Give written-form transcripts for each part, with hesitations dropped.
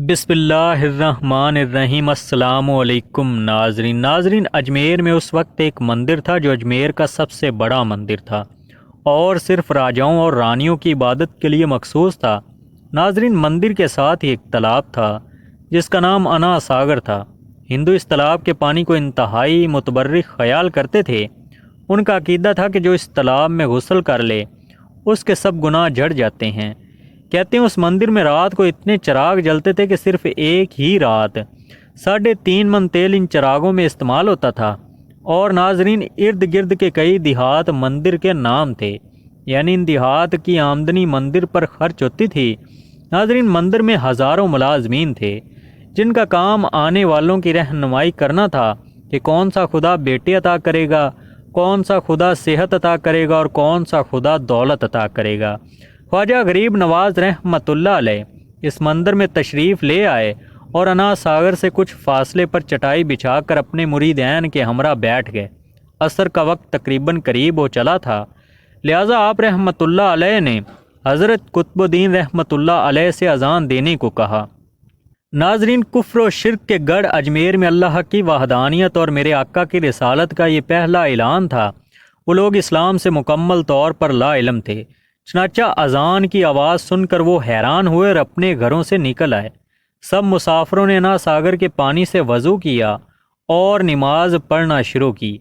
بسم اللہ الرحمن الرحیم۔ السلام علیکم ناظرین اجمیر میں اس وقت ایک مندر تھا جو اجمیر کا سب سے بڑا مندر تھا اور صرف راجاؤں اور رانیوں کی عبادت کے لیے مخصوص تھا۔ ناظرین، مندر کے ساتھ ہی ایک تالاب تھا جس کا نام انا ساگر تھا۔ ہندو اس تالاب کے پانی کو انتہائی متبرک خیال کرتے تھے۔ ان کا عقیدہ تھا کہ جو اس تالاب میں غسل کر لے اس کے سب گناہ جھڑ جاتے ہیں۔ کہتے ہیں اس مندر میں رات کو اتنے چراغ جلتے تھے کہ صرف ایک ہی رات 3.5 من تیل ان چراغوں میں استعمال ہوتا تھا۔ اور ناظرین، ارد گرد کے کئی دیہات مندر کے نام تھے، یعنی ان دیہات کی آمدنی مندر پر خرچ ہوتی تھی۔ ناظرین، مندر میں ہزاروں ملازمین تھے جن کا کام آنے والوں کی رہنمائی کرنا تھا کہ کون سا خدا بیٹے عطا کرے گا، کون سا خدا صحت عطا کرے گا اور کون سا خدا دولت عطا کرے گا۔ خواجہ غریب نواز رحمۃ اللہ علیہ اس مندر میں تشریف لے آئے اور انا ساگر سے کچھ فاصلے پر چٹائی بچھا کر اپنے مریدین کے ہمراہ بیٹھ گئے۔ عصر کا وقت تقریباً قریب ہو چلا تھا، لہٰذا آپ رحمۃ اللہ علیہ نے حضرت قطب الدین رحمۃ اللہ علیہ سے اذان دینے کو کہا۔ ناظرین، کفر و شرک کے گڑھ اجمیر میں اللہ کی وحدانیت اور میرے آقا کی رسالت کا یہ پہلا اعلان تھا۔ وہ لوگ اسلام سے مکمل طور پر لا علم تھے، چنانچہ اذان کی آواز سن کر وہ حیران ہوئے اور اپنے گھروں سے نکل آئے۔ سب مسافروں نے انا ساگر کے پانی سے وضو کیا اور نماز پڑھنا شروع کی۔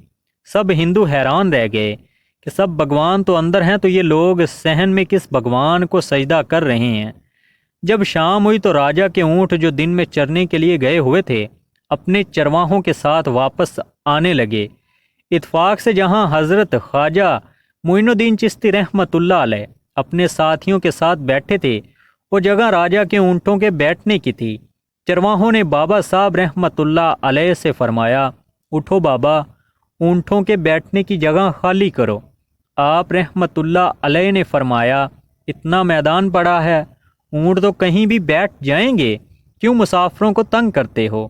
سب ہندو حیران رہ گئے کہ سب بھگوان تو اندر ہیں، تو یہ لوگ صحن میں کس بھگوان کو سجدہ کر رہے ہیں۔ جب شام ہوئی تو راجا کے اونٹ جو دن میں چرنے کے لیے گئے ہوئے تھے اپنے چرواہوں کے ساتھ واپس آنے لگے۔ اتفاق سے جہاں حضرت خواجہ معین الدین چشتی رحمۃ اللہ علیہ اپنے ساتھیوں کے ساتھ بیٹھے تھے، وہ جگہ راجا کے اونٹوں کے بیٹھنے کی تھی۔ چرواہوں نے بابا صاحب رحمۃ اللہ علیہ سے فرمایا، اٹھو بابا، اونٹوں کے بیٹھنے کی جگہ خالی کرو۔ آپ رحمۃ اللہ علیہ نے فرمایا، اتنا میدان پڑا ہے، اونٹ تو کہیں بھی بیٹھ جائیں گے، کیوں مسافروں کو تنگ کرتے ہو؟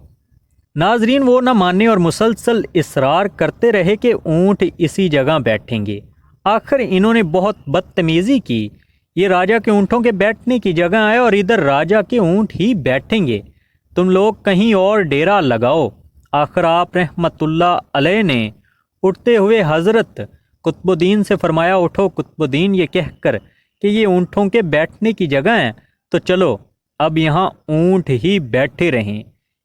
ناظرین، وہ نہ مانے اور مسلسل اصرار کرتے رہے کہ اونٹ اسی جگہ بیٹھیں گے۔ آخر انہوں نے بہت بدتمیزی کی، یہ راجا کے اونٹوں کے بیٹھنے کی جگہ ہے اور ادھر راجا کے اونٹ ہی بیٹھیں گے، تم لوگ کہیں اور ڈیرا لگاؤ۔ آخر آپ رحمۃ اللہ علیہ نے اٹھتے ہوئے حضرت قطب الدین سے فرمایا، اٹھو قطب الدین، یہ کہہ کر کہ یہ اونٹوں کے بیٹھنے کی جگہ ہے تو چلو اب یہاں اونٹ ہی بیٹھے رہیں۔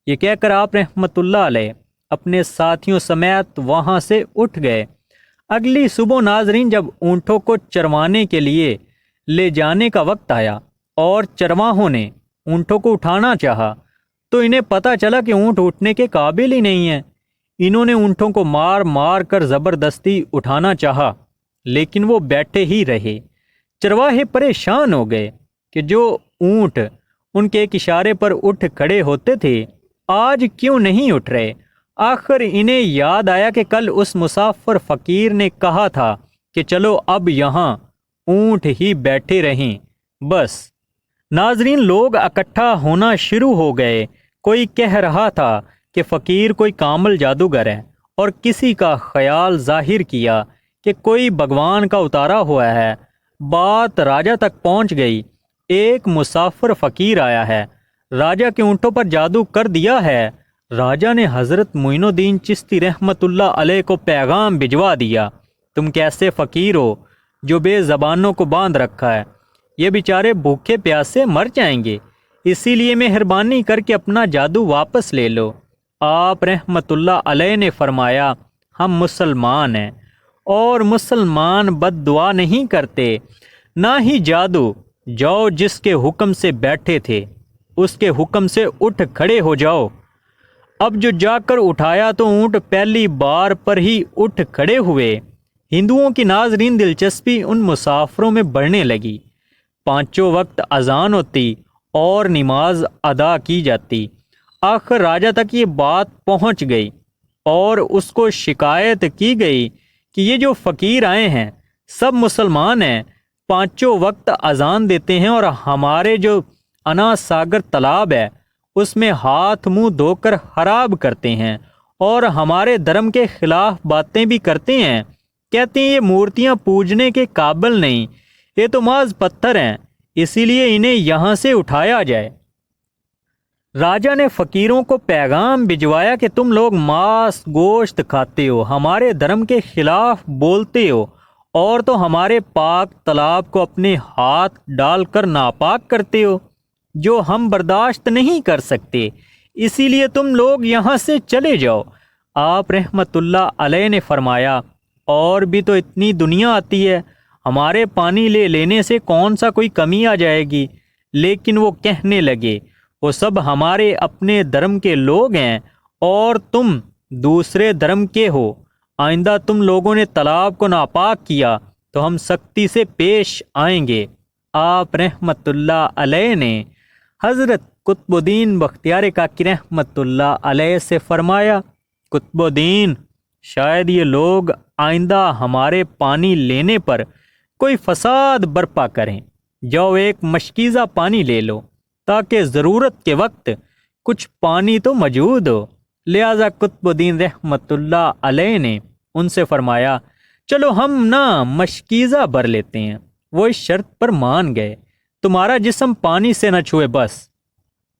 یہ کہہ کر آپ رحمۃ اللہ علیہ اپنے ساتھیوں سمیت وہاں سے اٹھ گئے۔ اگلی صبح ناظرین، جب اونٹوں کو چروانے کے لیے لے جانے کا وقت آیا اور چرواہوں نے اونٹوں کو اٹھانا چاہا تو انہیں پتہ چلا کہ اونٹ اٹھنے کے قابل ہی نہیں ہیں۔ انہوں نے اونٹوں کو مار مار کر زبردستی اٹھانا چاہا لیکن وہ بیٹھے ہی رہے۔ چرواہے پریشان ہو گئے کہ جو اونٹ ان کے ایک اشارے پر اٹھ کھڑے ہوتے تھے آج کیوں نہیں اٹھ رہے۔ آخر انہیں یاد آیا کہ کل اس مسافر فقیر نے کہا تھا کہ چلو اب یہاں اونٹ ہی بیٹھے رہیں بس۔ ناظرین، لوگ اکٹھا ہونا شروع ہو گئے۔ کوئی کہہ رہا تھا کہ فقیر کوئی کامل جادوگر ہے، اور کسی کا خیال ظاہر کیا کہ کوئی بھگوان کا اتارا ہوا ہے۔ بات راجا تک پہنچ گئی۔ ایک مسافر فقیر آیا ہے، راجا کے اونٹوں پر جادو کر دیا ہے۔ راجا نے حضرت معین الدین چشتی رحمۃ اللہ علیہ کو پیغام بھجوا دیا، تم کیسے فقیر ہو جو بے زبانوں کو باندھ رکھا ہے، یہ بیچارے بھوکے پیاسے مر جائیں گے، اسی لیے مہربانی کر کے اپنا جادو واپس لے لو۔ آپ رحمۃ اللہ علیہ نے فرمایا، ہم مسلمان ہیں اور مسلمان بد دعا نہیں کرتے، نہ ہی جادو۔ جاؤ، جس کے حکم سے بیٹھے تھے اس کے حکم سے اٹھ کھڑے ہو جاؤ۔ اب جو جا کر اٹھایا تو اونٹ پہلی بار پر ہی اٹھ کھڑے ہوئے۔ ہندوؤں کی ناظرین دلچسپی ان مسافروں میں بڑھنے لگی۔ پانچوں وقت اذان ہوتی اور نماز ادا کی جاتی۔ آخر راجا تک یہ بات پہنچ گئی اور اس کو شکایت کی گئی کہ یہ جو فقیر آئے ہیں سب مسلمان ہیں، پانچوں وقت اذان دیتے ہیں اور ہمارے جو انا ساگر تالاب ہے اس میں ہاتھ منہ دھو کر خراب کرتے ہیں اور ہمارے دھرم کے خلاف باتیں بھی کرتے ہیں۔ کہتے ہیں یہ مورتیاں پوجنے کے قابل نہیں، یہ تو محض پتھر ہیں، اسی لیے انہیں یہاں سے اٹھایا جائے۔ راجا نے فقیروں کو پیغام بھجوایا کہ تم لوگ ماس گوشت کھاتے ہو، ہمارے دھرم کے خلاف بولتے ہو، اور تو ہمارے پاک تالاب کو اپنے ہاتھ ڈال کر ناپاک کرتے ہو، جو ہم برداشت نہیں کر سکتے، اسی لیے تم لوگ یہاں سے چلے جاؤ۔ آپ رحمت اللہ علیہ نے فرمایا، اور بھی تو اتنی دنیا آتی ہے، ہمارے پانی لے لینے سے کون سا کوئی کمی آ جائے گی؟ لیکن وہ کہنے لگے، وہ سب ہمارے اپنے دھرم کے لوگ ہیں اور تم دوسرے دھرم کے ہو، آئندہ تم لوگوں نے تالاب کو ناپاک کیا تو ہم سختی سے پیش آئیں گے۔ آپ رحمت اللہ علیہ نے حضرت قطب الدین بختیار کاکی رحمت اللہ علیہ سے فرمایا، قطب الدین، شاید یہ لوگ آئندہ ہمارے پانی لینے پر کوئی فساد برپا کریں، جاؤ ایک مشکیزہ پانی لے لو تاکہ ضرورت کے وقت کچھ پانی تو موجود ہو۔ لہذا قطب الدین رحمت اللہ علیہ نے ان سے فرمایا، چلو ہم مشکیزہ بھر لیتے ہیں۔ وہ اس شرط پر مان گئے، تمہارا جسم پانی سے نہ چھوئے بس۔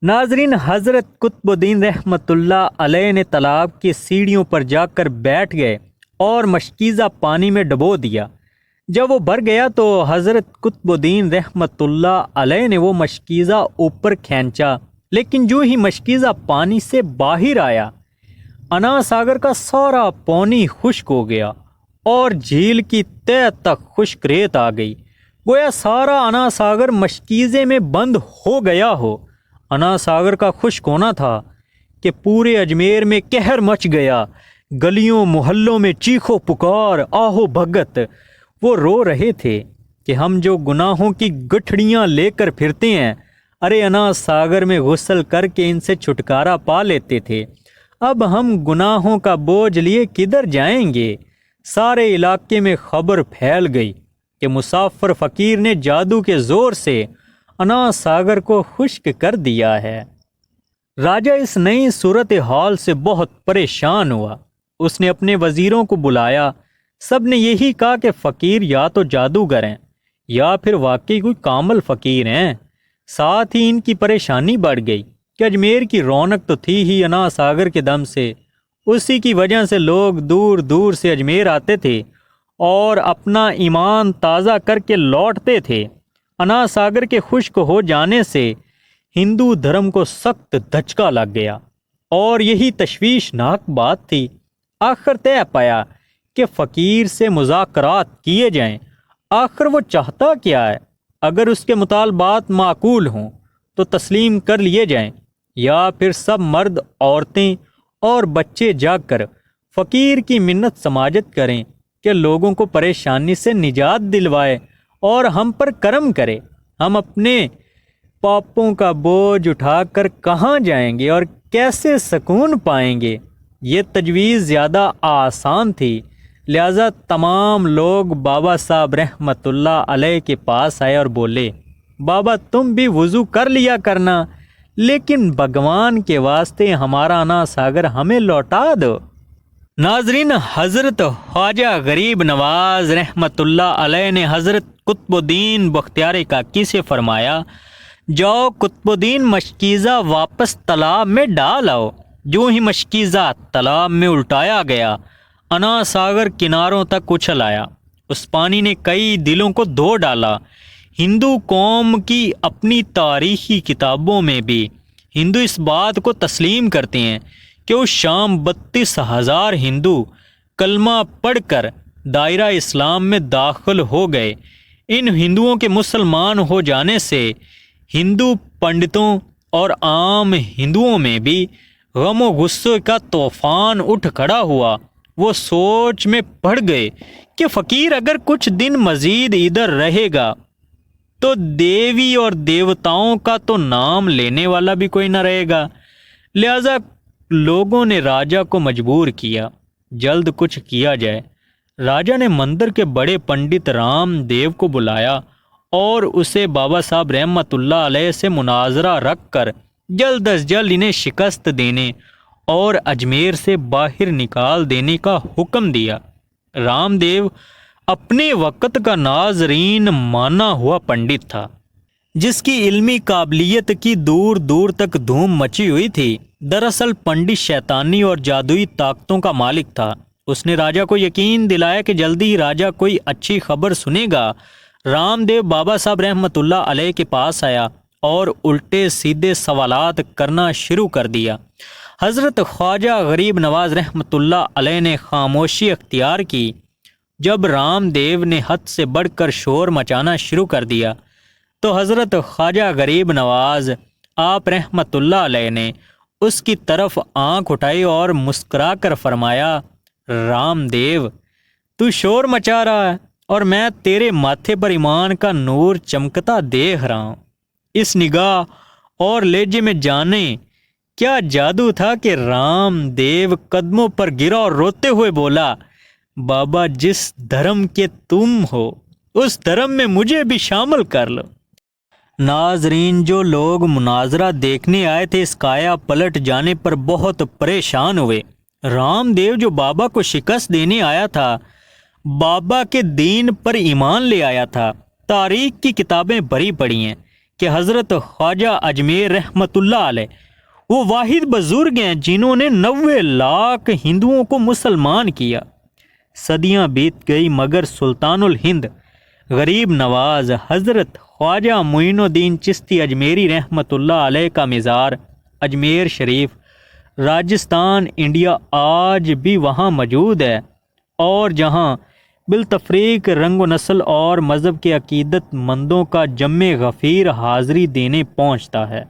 ناظرین، حضرت قطب الدین رحمت اللہ علیہ نے تالاب کی سیڑھیوں پر جا کر بیٹھ گئے اور مشکیزہ پانی میں ڈبو دیا۔ جب وہ بھر گیا تو حضرت قطب الدین رحمت اللہ علیہ نے وہ مشکیزہ اوپر کھینچا، لیکن جو ہی مشکیزہ پانی سے باہر آیا، انا ساگر کا سارا پانی خشک ہو گیا اور جھیل کی تہہ تک خشک ریت آ گئی، گویا سارا انا ساگر مشکیزے میں بند ہو گیا ہو۔ انا ساگر کا خشک ہونا تھا کہ پورے اجمیر میں قہر مچ گیا، گلیوں محلوں میں چیخو پکار، آہو بھگت۔ وہ رو رہے تھے کہ ہم جو گناہوں کی گٹھڑیاں لے کر پھرتے ہیں، ارے انا ساگر میں غسل کر کے ان سے چھٹکارا پا لیتے تھے، اب ہم گناہوں کا بوجھ لیے کدھر جائیں گے؟ سارے علاقے میں خبر پھیل گئی کہ مسافر فقیر نے جادو کے زور سے انا ساگر کو خشک کر دیا ہے۔ راجہ اس نئی صورتحال سے بہت پریشان ہوا۔ اس نے اپنے وزیروں کو بلایا، سب نے یہی کہا کہ فقیر یا تو جادوگر ہیں یا پھر واقعی کوئی کامل فقیر ہیں۔ ساتھ ہی ان کی پریشانی بڑھ گئی کہ اجمیر کی رونق تو تھی ہی انا ساگر کے دم سے، اسی کی وجہ سے لوگ دور دور سے اجمیر آتے تھے اور اپنا ایمان تازہ کر کے لوٹتے تھے۔ انا ساگر کے خشک ہو جانے سے ہندو دھرم کو سخت دھچکا لگ گیا اور یہی تشویشناک بات تھی۔ آخر طے پایا کہ فقیر سے مذاکرات کیے جائیں۔ آخر وہ چاہتا کیا ہے؟ اگر اس کے مطالبات معقول ہوں تو تسلیم کر لیے جائیں، یا پھر سب مرد، عورتیں اور بچے جا کر فقیر کی منت سماجت کریں کہ لوگوں کو پریشانی سے نجات دلوائے اور ہم پر کرم کرے۔ ہم اپنے پاپوں کا بوجھ اٹھا کر کہاں جائیں گے اور کیسے سکون پائیں گے؟ یہ تجویز زیادہ آسان تھی، لہذا تمام لوگ بابا صاحب رحمت اللہ علیہ کے پاس آئے اور بولے، بابا تم بھی وضو کر لیا کرنا، لیکن بھگوان کے واسطے ہمارا انا ساگر ہمیں لوٹا دو۔ ناظرین، حضرت خواجہ غریب نواز رحمت اللہ علیہ نے حضرت قطب الدین بختیار کاکی سے فرمایا، جاؤ قطب الدین مشکیزہ واپس تالاب میں ڈال آؤ۔ جو ہی مشکیزہ تالاب میں الٹایا گیا، انا ساگر کناروں تک اچھل آیا۔ اس پانی نے کئی دلوں کو دھو ڈالا۔ ہندو قوم کی اپنی تاریخی کتابوں میں بھی ہندو اس بات کو تسلیم کرتے ہیں کہ اس شام 32,000 ہندو کلمہ پڑھ کر دائرہ اسلام میں داخل ہو گئے۔ ان ہندوؤں کے مسلمان ہو جانے سے ہندو پنڈتوں اور عام ہندوؤں میں بھی غم و غصے کا طوفان اٹھ کھڑا ہوا۔ وہ سوچ میں پڑ گئے کہ فقیر اگر کچھ دن مزید ادھر رہے گا تو دیوی اور دیوتاؤں کا تو نام لینے والا بھی کوئی نہ رہے گا۔ لہذا لوگوں نے راجہ کو مجبور کیا جلد کچھ کیا جائے۔ راجہ نے مندر کے بڑے پنڈت رام دیو کو بلایا اور اسے بابا صاحب رحمت اللہ علیہ سے مناظرہ رکھ کر جلد از جلد انہیں شکست دینے اور اجمیر سے باہر نکال دینے کا حکم دیا۔ رام دیو اپنے وقت کا ناظرین مانا ہوا پنڈت تھا۔ جس کی علمی قابلیت کی دور دور تک دھوم مچی ہوئی تھی، دراصل پنڈت شیطانی اور جادوئی طاقتوں کا مالک تھا۔ اس نے راجا کو یقین دلایا کہ جلدی ہی راجا کوئی اچھی خبر سنے گا۔ رام دیو بابا صاحب رحمۃ اللہ علیہ کے پاس آیا اور الٹے سیدھے سوالات کرنا شروع کر دیا۔ حضرت خواجہ غریب نواز رحمۃ اللہ علیہ نے خاموشی اختیار کی۔ جب رام دیو نے حد سے بڑھ کر شور مچانا شروع کر دیا تو حضرت خواجہ غریب نواز آپ رحمۃ اللہ علیہ نے اس کی طرف آنکھ اٹھائی اور مسکرا کر فرمایا، رام دیو، تو شور مچا رہا ہے اور میں تیرے ماتھے پر ایمان کا نور چمکتا دیکھ رہا ہوں۔ اس نگاہ اور لہجے میں جانے کیا جادو تھا کہ رام دیو قدموں پر گرا اور روتے ہوئے بولا، بابا، جس دھرم کے تم ہو اس دھرم میں مجھے بھی شامل کر لو۔ ناظرین، جو لوگ مناظرہ دیکھنے آئے تھے اس کایا پلٹ جانے پر بہت پریشان ہوئے۔ رام دیو جو بابا کو شکست دینے آیا تھا، بابا کے دین پر ایمان لے آیا تھا، تاریخ کی کتابیں بھری پڑی ہیں کہ حضرت خواجہ اجمیر رحمۃ اللہ علیہ وہ واحد بزرگ ہیں جنہوں نے 90 لاکھ ہندوؤں کو مسلمان کیا۔ صدیاں بیت گئی مگر سلطان الہند غریب نواز حضرت خواجہ معین الدین چشتی اجمیری رحمۃ اللہ علیہ کا مزار اجمیر شریف، راجستھان، انڈیا آج بھی وہاں موجود ہے، اور جہاں بالتفریق رنگ و نسل اور مذہب کے عقیدت مندوں کا جم غفیر حاضری دینے پہنچتا ہے۔